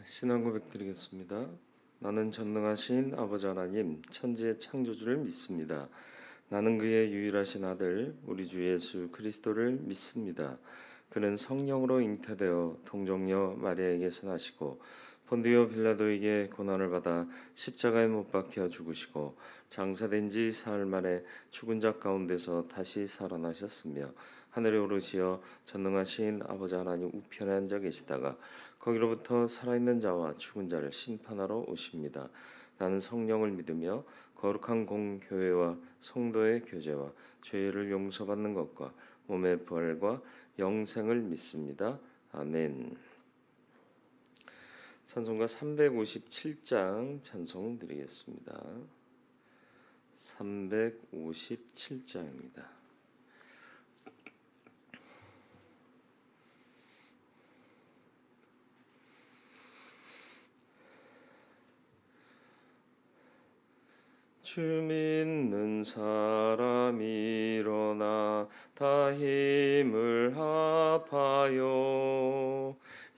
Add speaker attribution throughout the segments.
Speaker 1: 신앙 고백 드리겠습니다. 나는 전능하신 아버지 하나님 천지의 창조주를 믿습니다. 나는 그의 유일하신 아들 우리 주 예수 그리스도를 믿습니다. 그는 성령으로 잉태되어 동정녀 마리아에게서 나시고 본디오 빌라도에게 고난을 받아 십자가에 못 박혀 죽으시고 장사된 지 사흘 만에 죽은 자 가운데서 다시 살아나셨으며 하늘에 오르시어 전능하신 아버지 하나님 우편에 앉아 계시다가 거기로부터 살아있는 자와 죽은 자를 심판하러 오십니다. 나는 성령을 믿으며 거룩한 공교회와 성도의 교제와 죄를 용서받는 것과 몸의 부활과 영생을 믿습니다. 아멘. 찬송가 357장 찬송 드리겠습니다. 357장입니다. 주 믿는 사람 일어나 다 힘을 합하여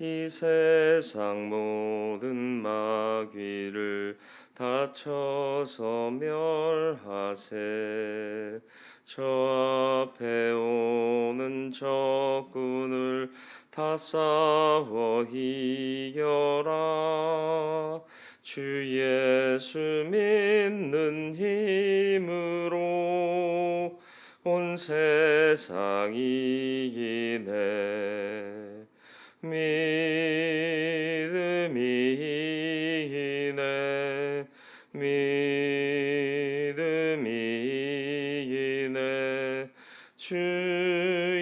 Speaker 1: 이 세상 모든 마귀를 다쳐서 멸하세. 저 앞에 오는 적군을 다 싸워 이겨라. 주 예수 믿는 힘으로 온 세상 이기네. 믿음이네. 믿음이네. 주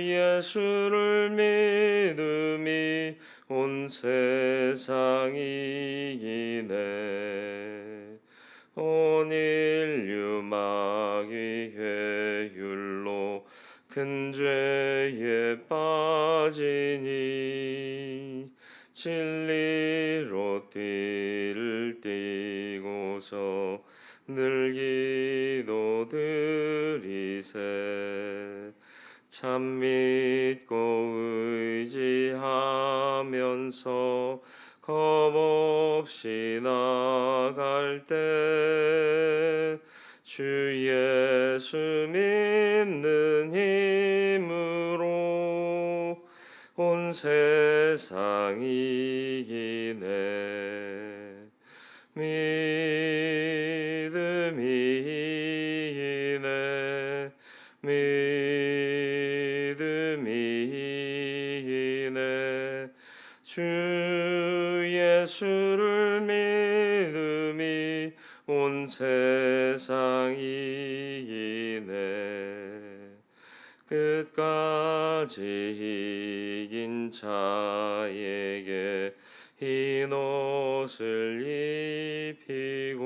Speaker 1: 예수를 믿음이 온 세상 이기네. 온 인류 마귀 회율로 큰 죄에 빠지니 진리로 띠를 띠고서 늘 기도드리세. 참 믿고 의지하면서 겁없이 나갈 때 주 예수 믿는 힘으로 온 세상 이기네. 믿음이네. 믿음이네. 주 예수를 믿음이 온 세상 이기네. 끝까지 이긴 자에게 흰 옷을 입히고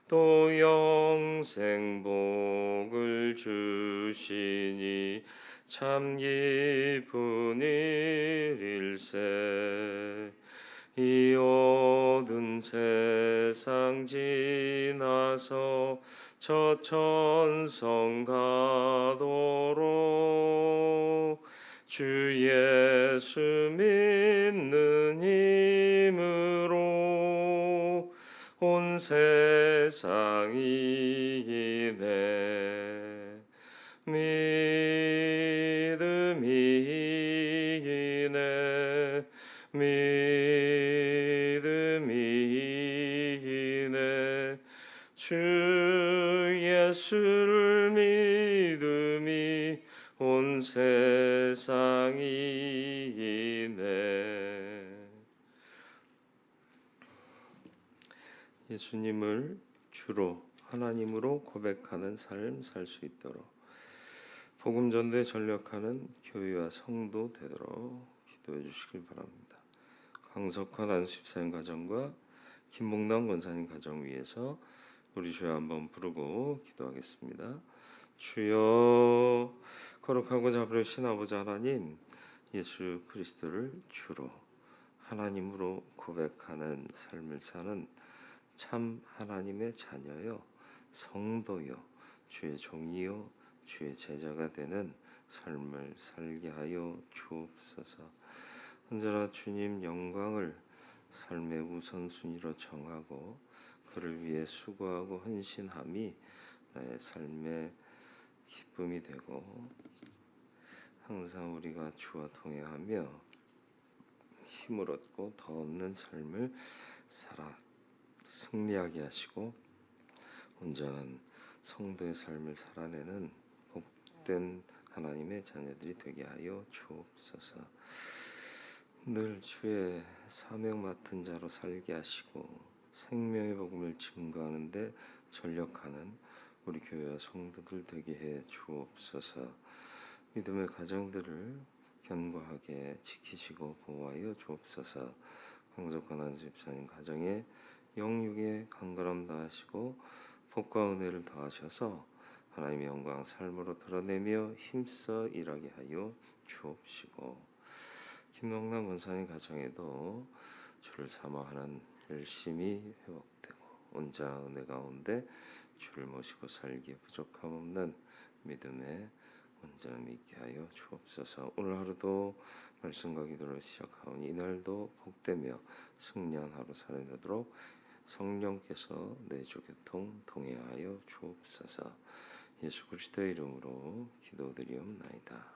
Speaker 1: 또 영생 복을 주시니 참 기쁜 일일세. 이 어두운 세상 지나서 저 천성 가도록 주 예수 믿는 힘으로 온 세상 이기네. 믿음이네. 믿음이네. 주 예수를 믿음이 온 세상 이기네. 예수님을 주로 하나님으로 고백하는 삶 살 수 있도록 복음 전도에 전력하는 교회와 성도 되도록 기도해 주시길 바랍니다. 강석환 안수집사님 가정과 김봉남 권사님 가정 위해서 우리 주여 한번 부르고 기도하겠습니다. 주여, 거룩하고 자비로우신 아버지 하나님, 예수 그리스도를 주로 하나님으로 고백하는 삶을 사는 참 하나님의 자녀요, 성도요, 주의 종이요, 주의 제자가 되는 삶을 살게 하여 주옵소서. 언제나 주님 영광을 삶의 우선순위로 정하고 그를 위해 수고하고 헌신함이 나의 삶의 기쁨이 되고, 항상 우리가 주와 동행하며 힘을 얻고 더 얻는 삶을 살아 승리하게 하시고 온전한 성도의 삶을 살아내는 복된 하나님의 자녀들이 되게 하여 주옵소서. 늘 주의 사명 맡은 자로 살게 하시고 생명의 복음을 증거하는 데 전력하는 우리 교회와 성도들 되게 해 주옵소서. 믿음의 가정들을 견고하게 지키시고 보호하여 주옵소서. 강석환 집사님 가정에 영육의 강건함 더하시고 복과 은혜를 더하셔서 하나님의 영광 삶으로 드러내며 힘써 일하게 하여 주옵시고, 김영남 권사님 가정에도 주를 사모하는 열심이 회복되고 온전한 은혜 가운데 주를 모시고 살기에 부족함 없는 믿음의 온전함이 있게 하여 주옵소서. 오늘 하루도 말씀과 기도를 시작하오니 이날도 복되며 승리한 하루 살아내도록 성령께서 내주 교통 동행하여 주옵소서. 예수 그리스도의 이름으로 기도드리옵나이다.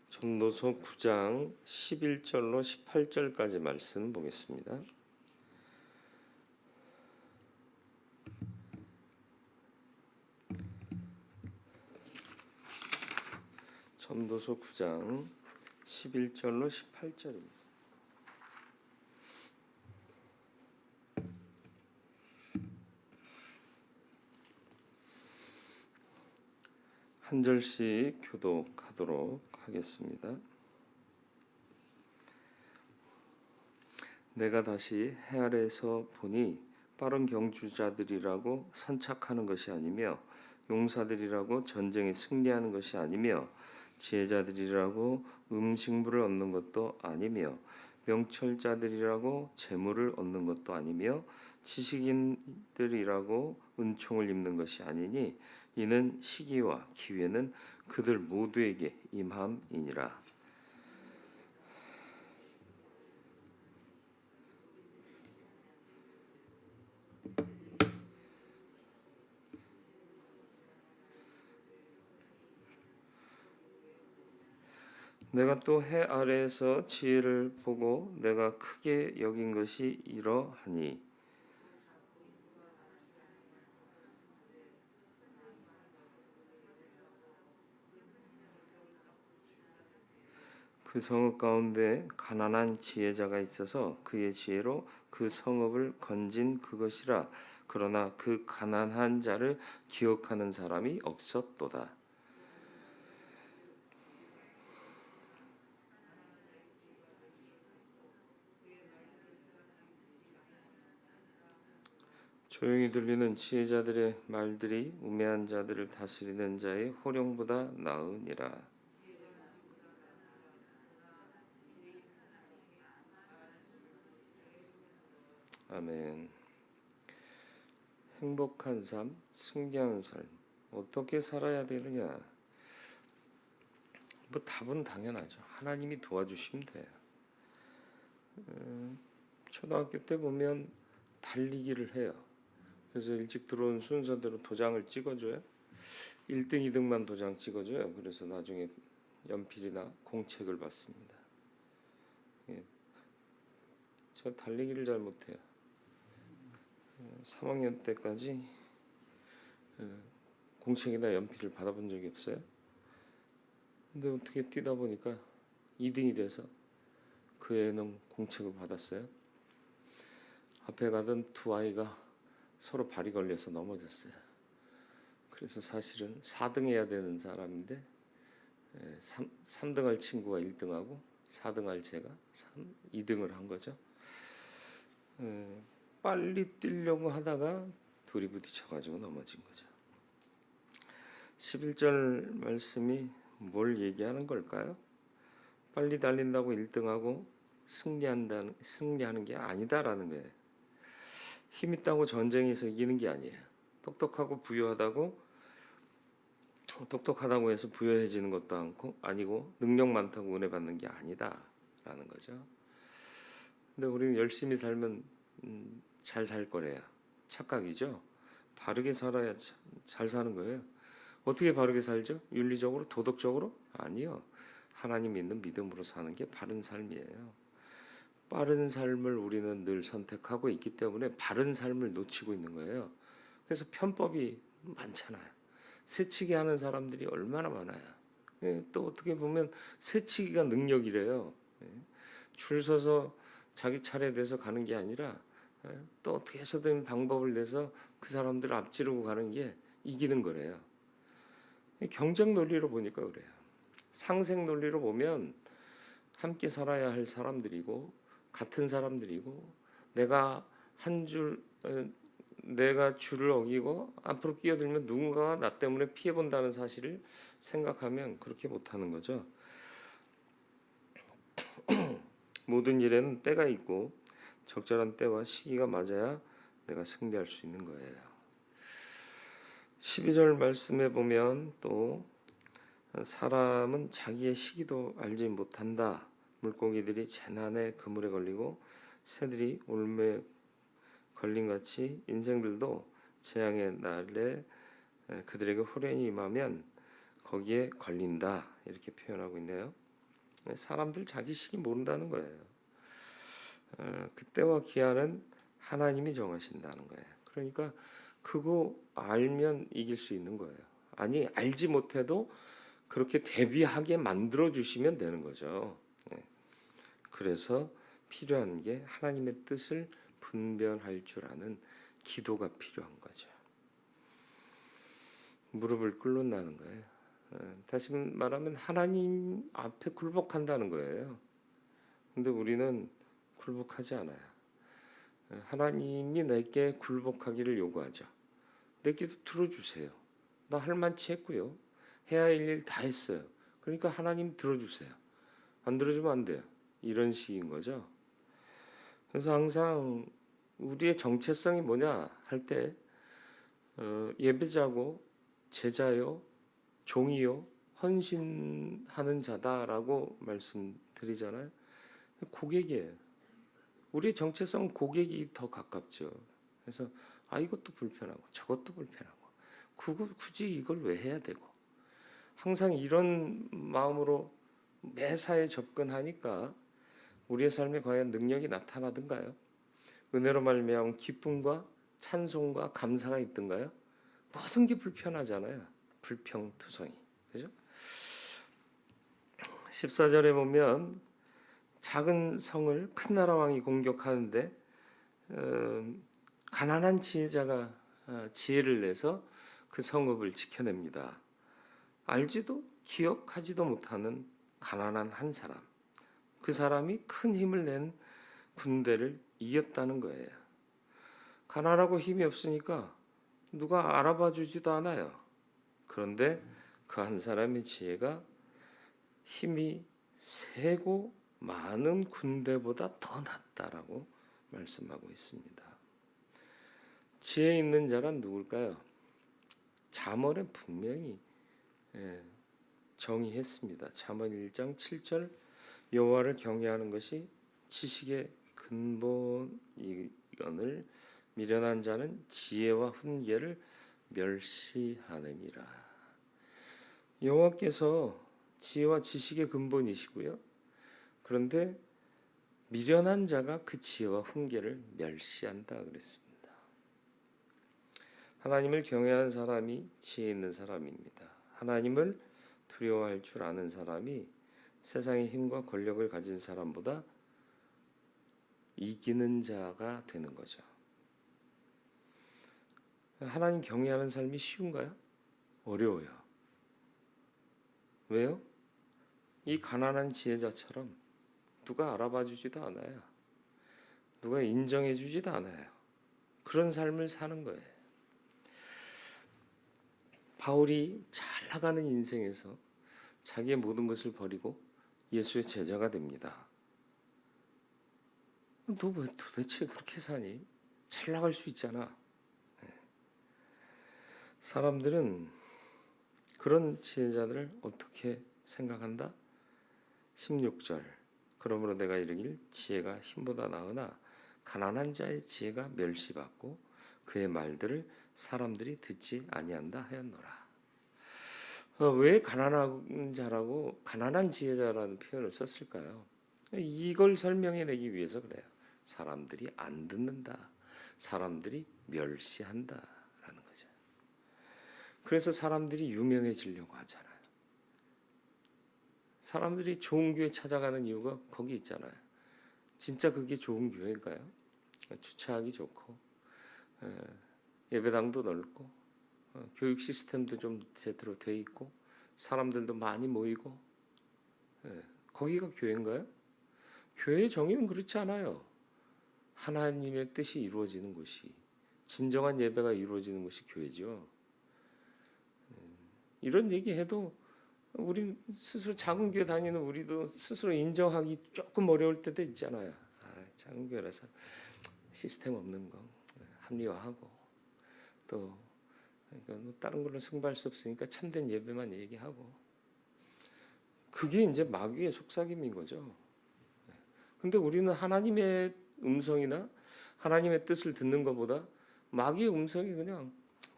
Speaker 1: 전도서 9장 11절로 18절까지 말씀 보겠습니다. 전도서 9장 11절로 18절입니다. 한 절씩 교독하도록 하겠습니다. 내가 다시 해 아래에서 보니 빠른 경주자들이라고 선착하는 것이 아니며 용사들이라고 전쟁에 승리하는 것이 아니며 지혜자들이라고 음식물을 얻는 것도 아니며 명철자들이라고 재물을 얻는 것도 아니며 지식인들이라고 은총을 입는 것이 아니니 이는 시기와 기회는 그들 모두에게 임함이니라. 내가 또 해 아래에서 지혜를 보고 내가 크게 여긴 것이 이러하니 그 성읍 가운데 가난한 지혜자가 있어서 그의 지혜로 그 성읍을 건진 그것이라. 그러나 그 가난한 자를 기억하는 사람이 없었도다. 조용히 들리는 지혜자들의 말들이 우매한 자들을 다스리는 자의 호령보다 나으니라. 아멘. 행복한 삶, 승리하는 삶, 어떻게 살아야 되느냐? 뭐 답은 당연하죠. 하나님이 도와주시면 돼요. 초등학교 때 보면 달리기를 해요. 그래서 일찍 들어온 순서대로 도장을 찍어줘요. 1등, 2등만 도장 찍어줘요. 그래서 나중에 연필이나 공책을 받습니다. 예. 저 달리기를 잘 못해요. 3학년 때까지 공책이나 연필을 받아본 적이 없어요. 근데 어떻게 뛰다 보니까 2등이 돼서 그 애는 공책을 받았어요. 앞에 가던 두 아이가 서로 발이 걸려서 넘어졌어요. 그래서 사실은 4등 해야 되는 사람인데 3등 할 친구가 1등하고 4등 할 제가 2등을 한 거죠. 빨리 뛰려고 하다가 둘이 부딪혀가지고 넘어진 거죠. 11절 말씀이 뭘 얘기하는 걸까요? 빨리 달린다고 1등하고 승리하는 게 아니다라는 거예요. 힘 있다고 전쟁에서 이기는 게 아니에요. 똑똑하고 부유하다고 똑똑하다고 해서 부유해지는 것도 아니고 능력 많다고 은혜 받는 게 아니다라는 거죠. 근데 우리는 열심히 살면 잘 살 거래요. 착각이죠. 바르게 살아야 잘 사는 거예요. 어떻게 바르게 살죠? 윤리적으로, 도덕적으로? 아니요. 하나님 믿는 믿음으로 사는 게 바른 삶이에요. 빠른 삶을 우리는 늘 선택하고 있기 때문에 바른 삶을 놓치고 있는 거예요. 그래서 편법이 많잖아요. 새치기 하는 사람들이 얼마나 많아요. 예, 또 어떻게 보면 새치기가 능력이래요. 예, 줄 서서 자기 차례 돼서 가는 게 아니라 또 어떻게 해서든 방법을 내서 그 사람들을 앞지르고 가는 게 이기는 거래요. 경쟁 논리로 보니까 그래요. 상생 논리로 보면 함께 살아야 할 사람들이고 같은 사람들이고 내가 줄을 어기고 앞으로 끼어들면 누군가가 나 때문에 피해 본다는 사실을 생각하면 그렇게 못하는 거죠. 모든 일에는 때가 있고 적절한 때와 시기가 맞아야 내가 승리할 수 있는 거예요. 12절 말씀에 보면 또 사람은 자기의 시기도 알지 못한다. 물고기들이 재난에 그물에 걸리고 새들이 올무에 걸린 같이 인생들도 재앙의 날에 그들에게 호련히 임하면 거기에 걸린다. 이렇게 표현하고 있네요. 사람들 자기 시기 모른다는 거예요. 그때와 기한은 하나님이 정하신다는 거예요. 그러니까 그거 알면 이길 수 있는 거예요. 아니 알지 못해도 그렇게 대비하게 만들어 주시면 되는 거죠. 그래서 필요한 게 하나님의 뜻을 분별할 줄 아는 기도가 필요한 거죠. 무릎을 꿇는다는 거예요. 다시 말하면 하나님 앞에 굴복한다는 거예요. 근데 우리는 굴복하지 않아요. 하나님이 내게 굴복하기를 요구하죠. 내 기도 들어주세요. 나 할 만치 했고요. 해야 할 일 다 했어요. 그러니까 하나님 들어주세요. 안 들어주면 안 돼요. 이런 식인 거죠. 그래서 항상 우리의 정체성이 뭐냐 할 때 예배자고 제자요 종이요 헌신하는 자다라고 말씀드리잖아요. 고객이에요. 우리의 정체성은 고객이 더 가깝죠. 그래서 이것도 불편하고 저것도 불편하고 굳이 이걸 왜 해야 되고 항상 이런 마음으로 매사에 접근하니까 우리의 삶에 과연 능력이 나타나던가요? 은혜로 말미암은 기쁨과 찬송과 감사가 있던가요? 모든 게 불편하잖아요. 불평투성이. 그죠? 14절에 보면 작은 성을 큰 나라 왕이 공격하는데 가난한 지혜자가 지혜를 내서 그 성읍을 지켜냅니다. 알지도 기억하지도 못하는 가난한 한 사람. 그 사람이 큰 힘을 낸 군대를 이겼다는 거예요. 가난하고 힘이 없으니까 누가 알아봐 주지도 않아요. 그런데 그 한 사람의 지혜가 힘이 세고 많은 군대보다 더 낫다라고 말씀하고 있습니다. 지혜 있는 자란 누굴까요? 잠언에 분명히 정의했습니다. 잠언 1장 7절 여호와를 경외하는 것이 지식의 근본이거늘 미련한 자는 지혜와 훈계를 멸시하느니라. 여호와께서 지혜와 지식의 근본이시고요. 그런데 미련한 자가 그 지혜와 훈계를 멸시한다 그랬습니다. 하나님을 경외하는 사람이 지혜 있는 사람입니다. 하나님을 두려워할 줄 아는 사람이 세상의 힘과 권력을 가진 사람보다 이기는 자가 되는 거죠. 하나님 경외하는 삶이 쉬운가요? 어려워요. 왜요? 이 가난한 지혜자처럼 누가 알아봐 주지도 않아요. 누가 인정해 주지도 않아요. 그런 삶을 사는 거예요. 바울이 잘 나가는 인생에서 자기의 모든 것을 버리고 예수의 제자가 됩니다. 너 왜 도대체 그렇게 사니? 잘 나갈 수 있잖아. 사람들은 그런 지혜자들을 어떻게 생각한다? 16절. 그러므로 내가 이르길 지혜가 힘보다 나으나 가난한 자의 지혜가 멸시받고 그의 말들을 사람들이 듣지 아니한다 하였노라. 왜 가난한 자라고 가난한 지혜자라는 표현을 썼을까요? 이걸 설명해내기 위해서 그래요. 사람들이 안 듣는다. 사람들이 멸시한다라는 거죠. 그래서 사람들이 유명해지려고 하잖아요. 사람들이 좋은 교회 찾아가는 이유가 거기 있잖아요. 진짜 그게 좋은 교회인가요? 주차하기 좋고 예배당도 넓고 교육 시스템도 좀 제대로 돼 있고 사람들도 많이 모이고 거기가 교회인가요? 교회의 정의는 그렇지 않아요. 하나님의 뜻이 이루어지는 곳이 진정한 예배가 이루어지는 곳이 교회죠. 이런 얘기해도 우리 스스로 작은 교회 다니는 우리도 스스로 인정하기 조금 어려울 때도 있잖아요. 작은 교회라서 시스템 없는 거 합리화하고 또 그러니까 뭐 다른 걸로 승부할 수 없으니까 참된 예배만 얘기하고 그게 이제 마귀의 속삭임인 거죠. 근데 우리는 하나님의 음성이나 하나님의 뜻을 듣는 것보다 마귀의 음성이 그냥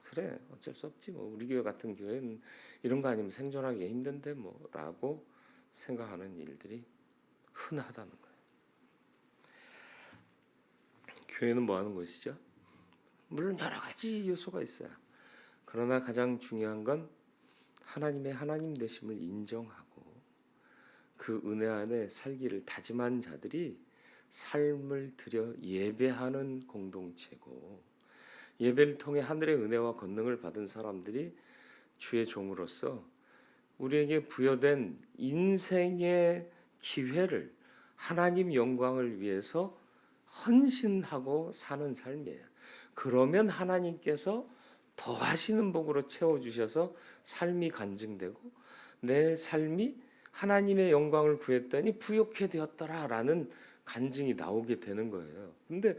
Speaker 1: 그래 어쩔 수 없지 뭐 우리 교회 같은 교회는 이런 거 아니면 생존하기 힘든데 뭐라고 생각하는 일들이 흔하다는 거예요. 교회는 뭐 하는 것이죠? 물론 여러 가지 요소가 있어요. 그러나 가장 중요한 건 하나님의 하나님 되심을 인정하고 그 은혜 안에 살기를 다짐한 자들이 삶을 들여 예배하는 공동체고 예배를 통해 하늘의 은혜와 권능을 받은 사람들이 주의 종으로서 우리에게 부여된 인생의 기회를 하나님 영광을 위해서 헌신하고 사는 삶이에요. 그러면 하나님께서 더하시는 복으로 채워주셔서 삶이 간증되고 내 삶이 하나님의 영광을 구했더니 부욕해 되었더라라는 간증이 나오게 되는 거예요. 근데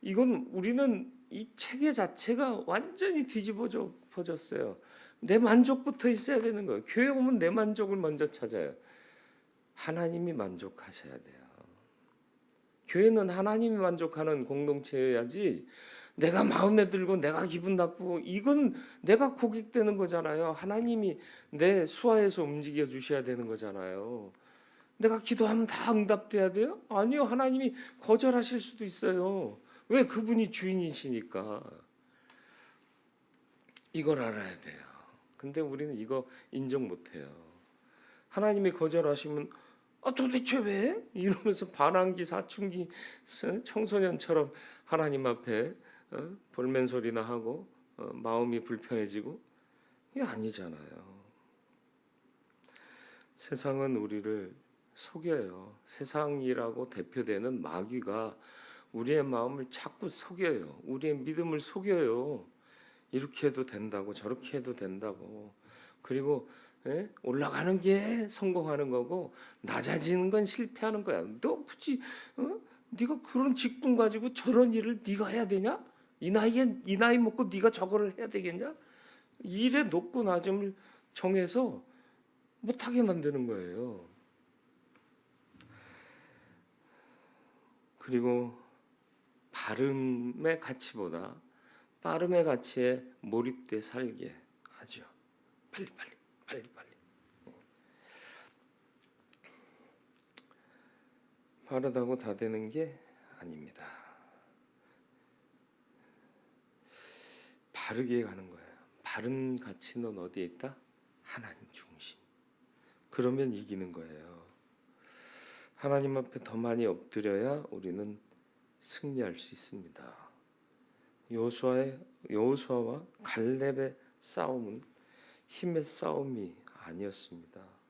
Speaker 1: 이건 우리는 이 체계 자체가 완전히 뒤집어졌어요. 내 만족부터 있어야 되는 거예요. 교회 오면 내 만족을 먼저 찾아요. 하나님이 만족하셔야 돼요. 교회는 하나님이 만족하는 공동체여야지 내가 마음에 들고 내가 기분 나쁘고 이건 내가 고객되는 거잖아요. 하나님이 내 수하에서 움직여 주셔야 되는 거잖아요. 내가 기도하면 다 응답돼야 돼요? 아니요. 하나님이 거절하실 수도 있어요. 왜? 그분이 주인이시니까. 이걸 알아야 돼요. 근데 우리는 이거 인정 못해요. 하나님이 거절하시면 도대체 왜? 이러면서 반항기 사춘기 청소년처럼 하나님 앞에 볼멘 소리나 하고 마음이 불편해지고 이게 아니잖아요. 세상은 우리를 속여요. 세상이라고 대표되는 마귀가 우리의 마음을 자꾸 속여요. 우리의 믿음을 속여요. 이렇게 해도 된다고 저렇게 해도 된다고. 그리고 올라가는 게 성공하는 거고 낮아지는 건 실패하는 거야. 너 굳이 네가 그런 직분 가지고 저런 일을 네가 해야 되냐? 이 나이에 이 나이 먹고 네가 저거를 해야 되겠냐? 일의 높고 낮음을 정해서 못하게 만드는 거예요. 그리고 발음의 가치보다 빠름의 가치에 몰입돼 살게 하죠. 빨리. 빠르다고 다 되는 게 아닙니다. 바르게 가는 거예요. 바른 가치는 어디에 있다? 하나님 중심. 그러면 이기는 거예요. 하나님 앞에 더 많이 엎드려야 우리는 승리할 수 있습니다. 여호수아와 갈렙의 싸움은 힘의 싸움이 아니었습니다.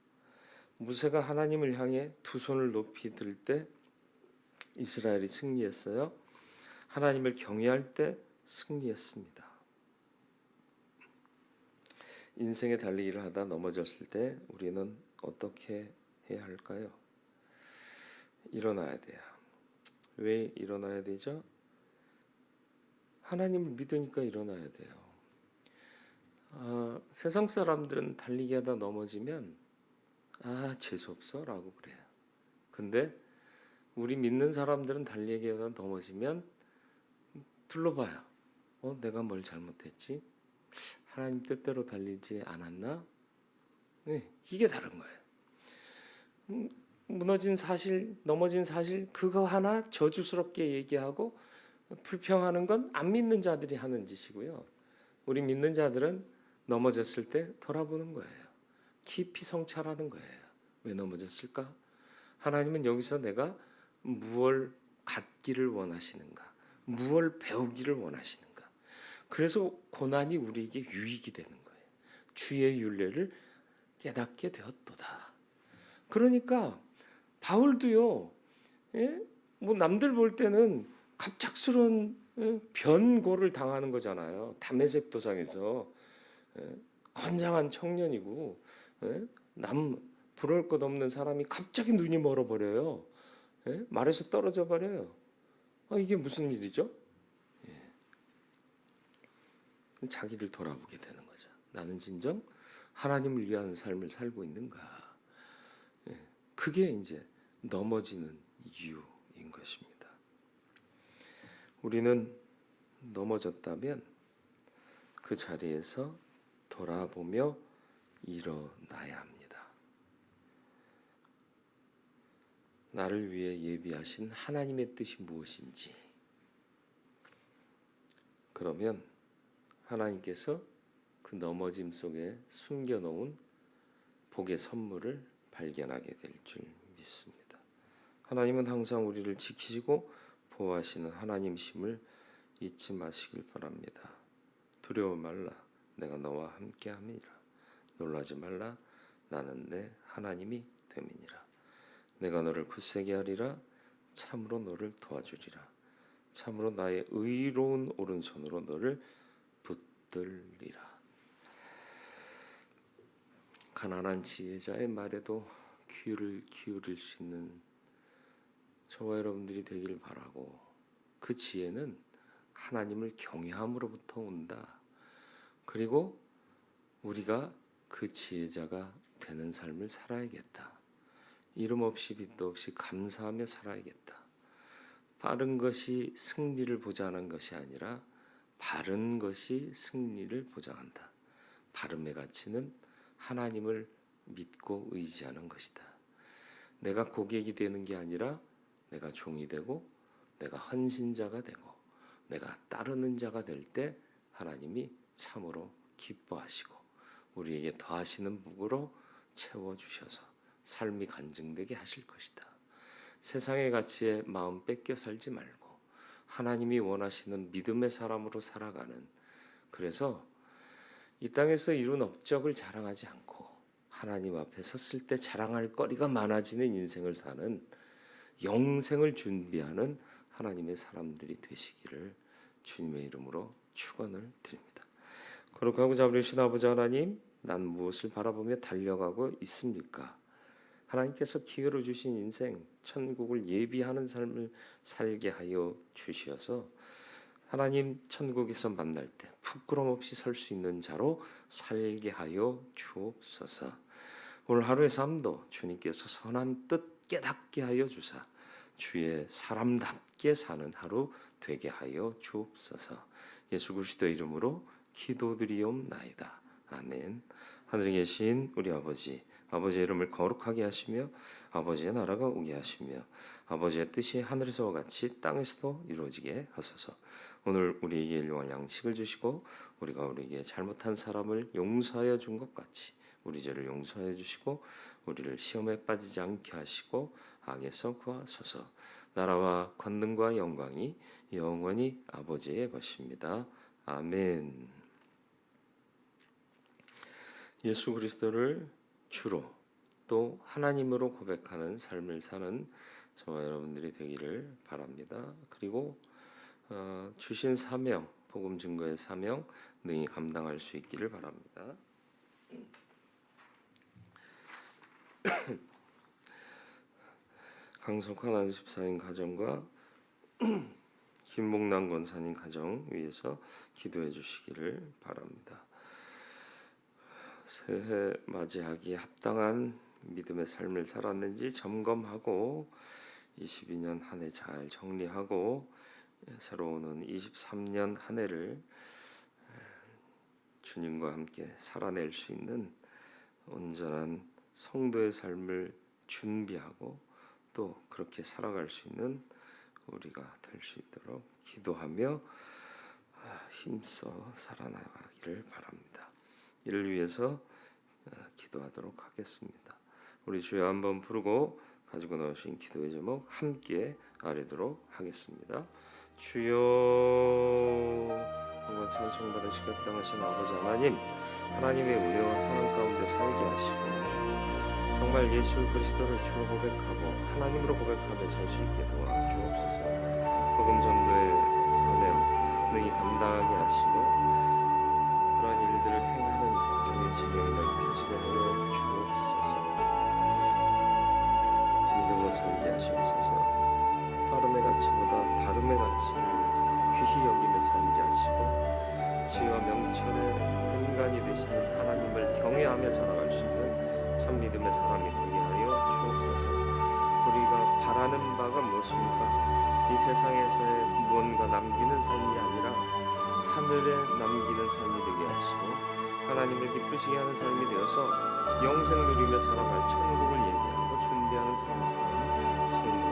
Speaker 1: 모세가 하나님을 향해 두 손을 높이 들 때 이스라엘이 승리했어요. 하나님을 경외할 때 승리했습니다. 인생의 달리기를 하다 넘어졌을 때 우리는 어떻게 해야 할까요? 일어나야 돼요. 왜 일어나야 되죠? 하나님을 믿으니까 일어나야 돼요. 세상 사람들은 달리기 하다 넘어지면 재수 없어라고 그래요. 근데 우리 믿는 사람들은 달리기 하다 넘어지면 둘러봐요. 내가 뭘 잘못했지? 하나님 뜻대로 달리지 않았나? 네, 이게 다른 거예요. 무너진 사실, 넘어진 사실 그거 하나 저주스럽게 얘기하고 불평하는 건 안 믿는 자들이 하는 짓이고요. 우리 믿는 자들은 넘어졌을 때 돌아보는 거예요. 깊이 성찰하는 거예요. 왜 넘어졌을까? 하나님은 여기서 내가 무엇을 갖기를 원하시는가? 무엇을 배우기를 원하시는가? 그래서 고난이 우리에게 유익이 되는 거예요. 주의 윤례를 깨닫게 되었도다. 그러니까 바울도요. 뭐 남들 볼 때는 갑작스러운 변고를 당하는 거잖아요. 다메섹 도상에서 건장한 청년이고 남 부러울 것 없는 사람이 갑자기 눈이 멀어버려요. 말에서 떨어져 버려요. 이게 무슨 일이죠? 자기를 돌아보게 되는 거죠. 나는 진정 하나님을 위한 삶을 살고 있는가? 그게 이제 넘어지는 이유인 것입니다. 우리는 넘어졌다면 그 자리에서 돌아보며 일어나야 합니다. 나를 위해 예비하신 하나님의 뜻이 무엇인지, 그러면 하나님께서 그 넘어짐 속에 숨겨놓은 복의 선물을 발견하게 될 줄 믿습니다. 하나님은 항상 우리를 지키시고 보호하시는 하나님심을 잊지 마시길 바랍니다. 두려워 말라, 내가 너와 함께함이라. 놀라지 말라, 나는 내 하나님이 됨이니라. 내가 너를 굳세게 하리라, 참으로 너를 도와주리라. 참으로 나의 의로운 오른손으로 너를 붙들리라. 가난한 지혜자의 말에도 귀를 기울일 수 있는 저와 여러분들이 되기를 바라고, 그 지혜는 하나님을 경외함으로부터 온다. 그리고 우리가 그 지혜자가 되는 삶을 살아야겠다. 이름 없이 빚도 없이 감사하며 살아야겠다. 빠른 것이 승리를 보장하는 것이 아니라 바른 것이 승리를 보장한다. 바름의 가치는 하나님을 믿고 의지하는 것이다. 내가 고객이 되는 게 아니라 내가 종이 되고 내가 헌신자가 되고 내가 따르는 자가 될 때 하나님이 참으로 기뻐하시고 우리에게 더하시는 복으로 채워주셔서 삶이 간증되게 하실 것이다. 세상의 가치에 마음 뺏겨 살지 말고 하나님이 원하시는 믿음의 사람으로 살아가는, 그래서 이 땅에서 이룬 업적을 자랑하지 않고 하나님 앞에 섰을 때 자랑할 거리가 많아지는 인생을 사는, 영생을 준비하는 하나님의 사람들이 되시기를 주님의 이름으로 축원을 드립니다. 거룩하고 자비로우신 아버지 하나님, 난 무엇을 바라보며 달려가고 있습니까? 하나님께서 기회로 주신 인생, 천국을 예비하는 삶을 살게 하여 주시어서 하나님 천국에서 만날 때 부끄럼 없이 설 수 있는 자로 살게 하여 주옵소서. 오늘 하루의 삶도 주님께서 선한 뜻 깨닫게 하여 주사 주의 사람답게 사는 하루 되게 하여 주옵소서. 예수 그리스도의 이름으로 기도드리옵나이다. 아멘. 하늘에 계신 우리 아버지, 아버지의 이름을 거룩하게 하시며 아버지의 나라가 오게 하시며 아버지의 뜻이 하늘에서와 같이 땅에서도 이루어지게 하소서. 오늘 우리에게 일용할 양식을 주시고 우리가 우리에게 잘못한 사람을 용서하여 준 것 같이 우리 죄를 용서하여 주시고 우리를 시험에 빠지지 않게 하시고 악에서 구하소서. 나라와 권능과 영광이 영원히 아버지의 것입니다. 아멘. 예수 그리스도를 주로 또 하나님으로 고백하는 삶을 사는 저와 여러분들이 되기를 바랍니다. 그리고 주신 사명, 복음 증거의 사명 능히 감당할 수 있기를 바랍니다. 강석환 안집사님 가정과 김목남 권사님 가정 위해서 기도해 주시기를 바랍니다. 새해 맞이하기에 합당한 믿음의 삶을 살았는지 점검하고 22년 한 해 잘 정리하고 새로 오는 23년 한 해를 주님과 함께 살아낼 수 있는 온전한 성도의 삶을 준비하고 또 그렇게 살아갈 수 있는 우리가 될 수 있도록 기도하며 힘써 살아나가기를 바랍니다. 이를 위해서 기도하도록 하겠습니다. 우리 주여 한번 부르고 가지고 나오신 기도의 제목 함께 아뢰도록 하겠습니다. 주여, 영광 청받으시기 합당하신 아버지 하나님, 하나님의 은혜와 사랑 가운데 살게 하시고 정말 예수 그리스도를 주로 고백하고 하나님으로 고백하며 살 수 있게 도와주옵소서. 복음 전도의 사명 능히 감당하게 하시고 그러한 일들을 행하는 교회 지경이 넓혀지게 하여 주옵소서. 믿음으로 살게 하시옵소서. 바름의 가치보다 바름의 가치를 귀히 여기며 살게 하시고 지와 명철의 근간이 되시는 하나님을 경외하며 살아갈 수 있는 참 믿음의 사람이 되게 하여 주옵소서. 우리가 바라는 바가 무엇입니까? 이 세상에서의 무언가 남기는 삶이 아니라 하늘에 남기는 삶이 되게 하시고 하나님을 기쁘시게 하는 삶이 되어서 영생 누리며 살아갈 천국을 예비하고 준비하는 삶을 사는 성도